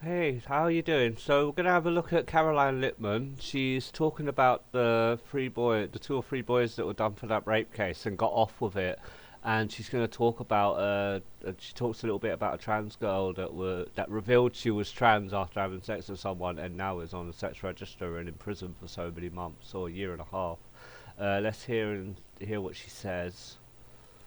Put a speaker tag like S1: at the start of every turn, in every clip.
S1: Hey, how are you doing? So we're gonna have a look at Caroline Litman. She's talking about the two or three boys that were done for that rape case and got off with it. And she's gonna talk about she talks a little bit about a trans girl that revealed she was trans after having sex with someone and now is on the sex register and in prison for so many months or a year and a half. Let's hear what she says.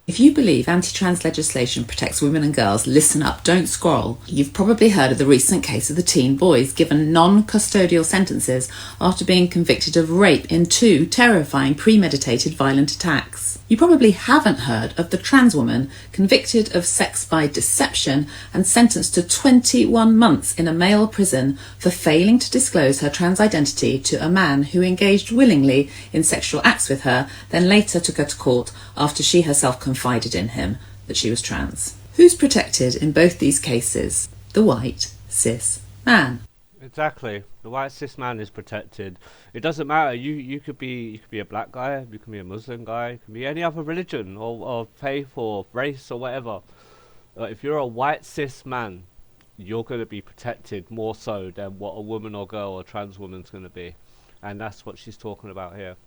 S2: If you believe anti-trans legislation protects women and girls, listen up, don't scroll. You've probably heard of the recent case of the teen boys given non-custodial sentences after being convicted of rape in two terrifying premeditated violent attacks. You probably haven't heard of the trans woman convicted of sex by deception and sentenced to 21 months in a male prison for failing to disclose her trans identity to a man who engaged willingly in sexual acts with her, then later took her to court after she herself confided in him that she was trans. Who's protected in both these cases? The white, cis man.
S1: Exactly. The white cis man is protected. It doesn't matter. You could be a black guy, you can be a Muslim guy, you can be any other religion or faith or race or whatever. If you're a white cis man, you're going to be protected more so than what a woman or girl or trans woman's going to be. And that's what she's talking about here.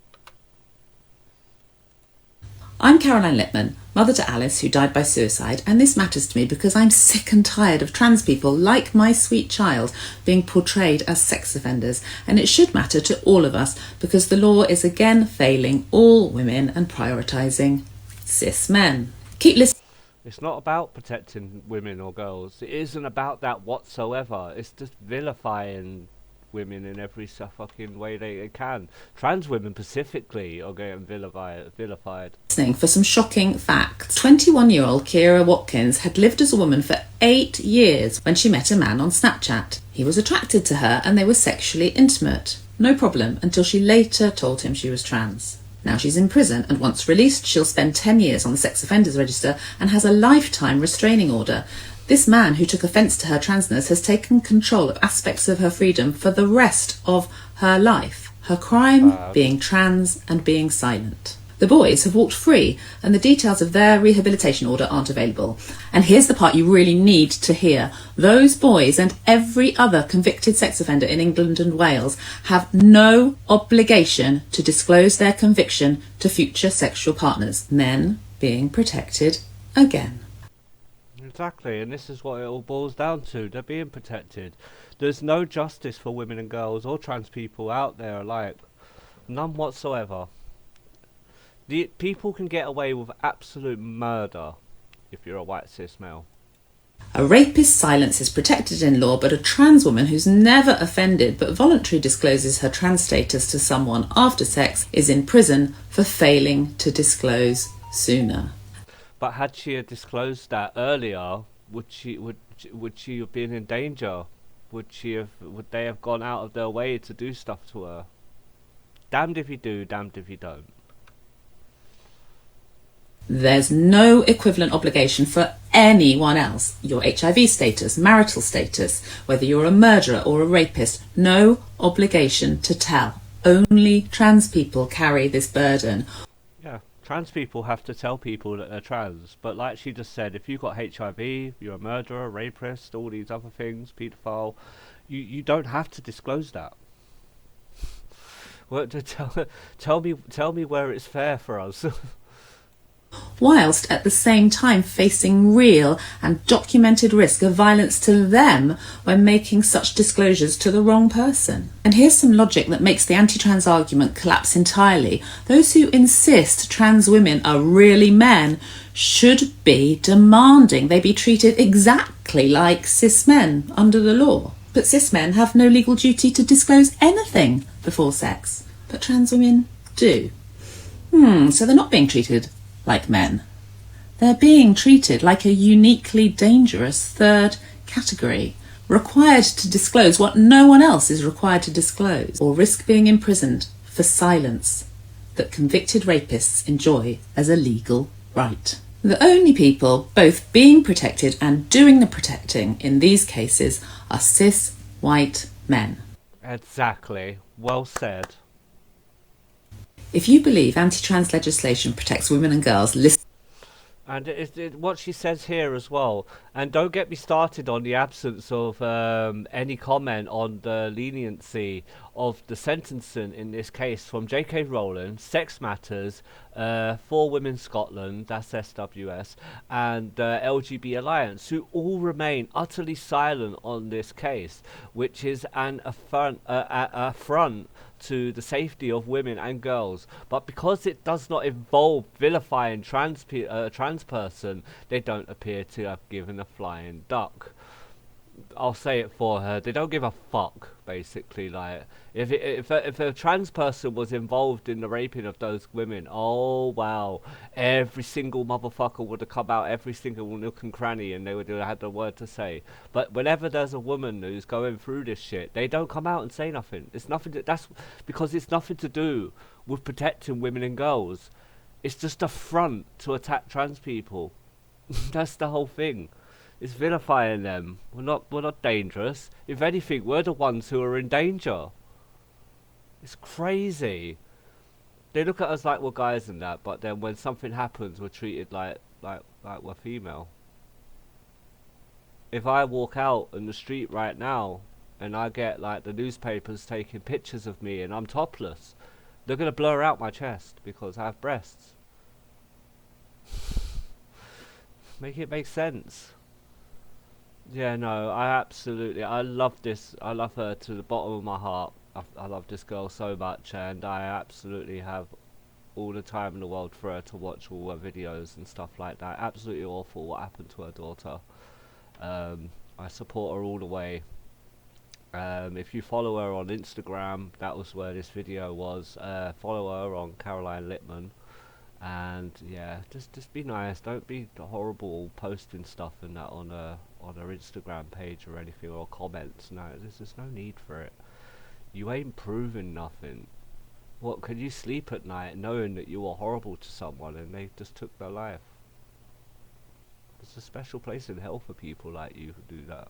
S2: I'm Caroline Litman, mother to Alice, who died by suicide, and this matters to me because I'm sick and tired of trans people, like my sweet child, being portrayed as sex offenders, and it should matter to all of us because the law is again failing all women and prioritising cis men. Keep listening.
S1: It's not about protecting women or girls. It isn't about that whatsoever. It's just vilifying women in every fucking way they can. Trans women specifically are getting vilified.
S2: For some shocking facts. 21-year-old Kira Watkins had lived as a woman for 8 years when she met a man on Snapchat. He was attracted to her and they were sexually intimate. No problem until she later told him she was trans. Now she's in prison and once released she'll spend 10 years on the sex offenders register and has a lifetime restraining order. This man who took offence to her transness has taken control of aspects of her freedom for the rest of her life. Her crime being trans and being silent. The boys have walked free and the details of their rehabilitation order aren't available. And here's the part you really need to hear. Those boys and every other convicted sex offender in England and Wales have no obligation to disclose their conviction to future sexual partners. Men being protected again.
S1: Exactly, and this is what it all boils down to. They're being protected. There's no justice for women and girls or trans people out there alike. None whatsoever. The people can get away with absolute murder if you're a white cis male.
S2: A rapist's silence is protected in law, but a trans woman who's never offended but voluntarily discloses her trans status to someone after sex is in prison for failing to disclose sooner.
S1: But had she had disclosed that earlier, would she have been in danger? Would they have gone out of their way to do stuff to her? Damned if you do, damned if you don't.
S2: There's no equivalent obligation for anyone else. Your HIV status, marital status, whether you're a murderer or a rapist, no obligation to tell. Only trans people carry this burden.
S1: Yeah, trans people have to tell people that they're trans, but like she just said, if you've got HIV, you're a murderer, rapist, all these other things, paedophile, you don't have to disclose that. Well, tell me where it's fair for us.
S2: Whilst at the same time facing real and documented risk of violence to them when making such disclosures to the wrong person. And here's some logic that makes the anti-trans argument collapse entirely. Those who insist trans women are really men should be demanding they be treated exactly like cis men under the law. But cis men have no legal duty to disclose anything before sex, but trans women do. So they're not being treated like men. They're being treated like a uniquely dangerous third category, required to disclose what no one else is required to disclose, or risk being imprisoned for silence that convicted rapists enjoy as a legal right. The only people both being protected and doing the protecting in these cases are cis white men.
S1: Exactly. Well said.
S2: If you believe anti-trans legislation protects women and girls, listen.
S1: And what she says here as well, and don't get me started on the absence of any comment on the leniency of the sentencing in this case from J.K. Rowling, Sex Matters, For Women Scotland, that's SWS, and LGB Alliance, who all remain utterly silent on this case, which is an affront to the safety of women and girls. But because it does not involve vilifying trans person, they don't appear to have given a flying duck. I'll say it for her. They don't give a fuck, basically. Like, if a trans person was involved in the raping of those women, oh wow, every single motherfucker would have come out, every single nook and cranny, and they would have had a word to say. But whenever there's a woman who's going through this shit, they don't come out and say nothing. It's nothing. That's because it's nothing to do with protecting women and girls. It's just a front to attack trans people. That's the whole thing. It's vilifying them. We're not dangerous. If anything, we're the ones who are in danger. It's crazy. They look at us like we're guys and that, but then when something happens, we're treated like we're female. If I walk out in the street right now and I get like the newspapers taking pictures of me and I'm topless, they're gonna blur out my chest because I have breasts. Make it make sense. Yeah, no, I love this. I love her to the bottom of my heart. I love this girl so much, and I absolutely have all the time in the world for her to watch all her videos and stuff like that. Absolutely awful what happened to her daughter. I support her all the way. If you follow her on Instagram, that was where this video was. Follow her on Caroline Litman. And yeah, just be nice. Don't be horrible posting stuff and that on her Instagram page or anything, or comments. No, there's no need for it. You ain't proving nothing. What, can you sleep at night knowing that you were horrible to someone and they just took their life? There's a special place in hell for people like you who do that.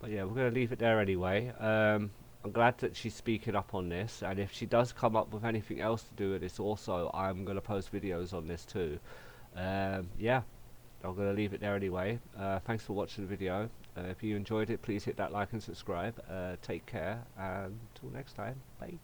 S1: But yeah, we're gonna leave it there anyway. I'm glad that she's speaking up on this, and if she does come up with anything else to do with this also, I'm going to post videos on this too. Yeah, I'm going to leave it there anyway. Thanks for watching the video. If you enjoyed it, please hit that like and subscribe. Take care, and until next time, bye.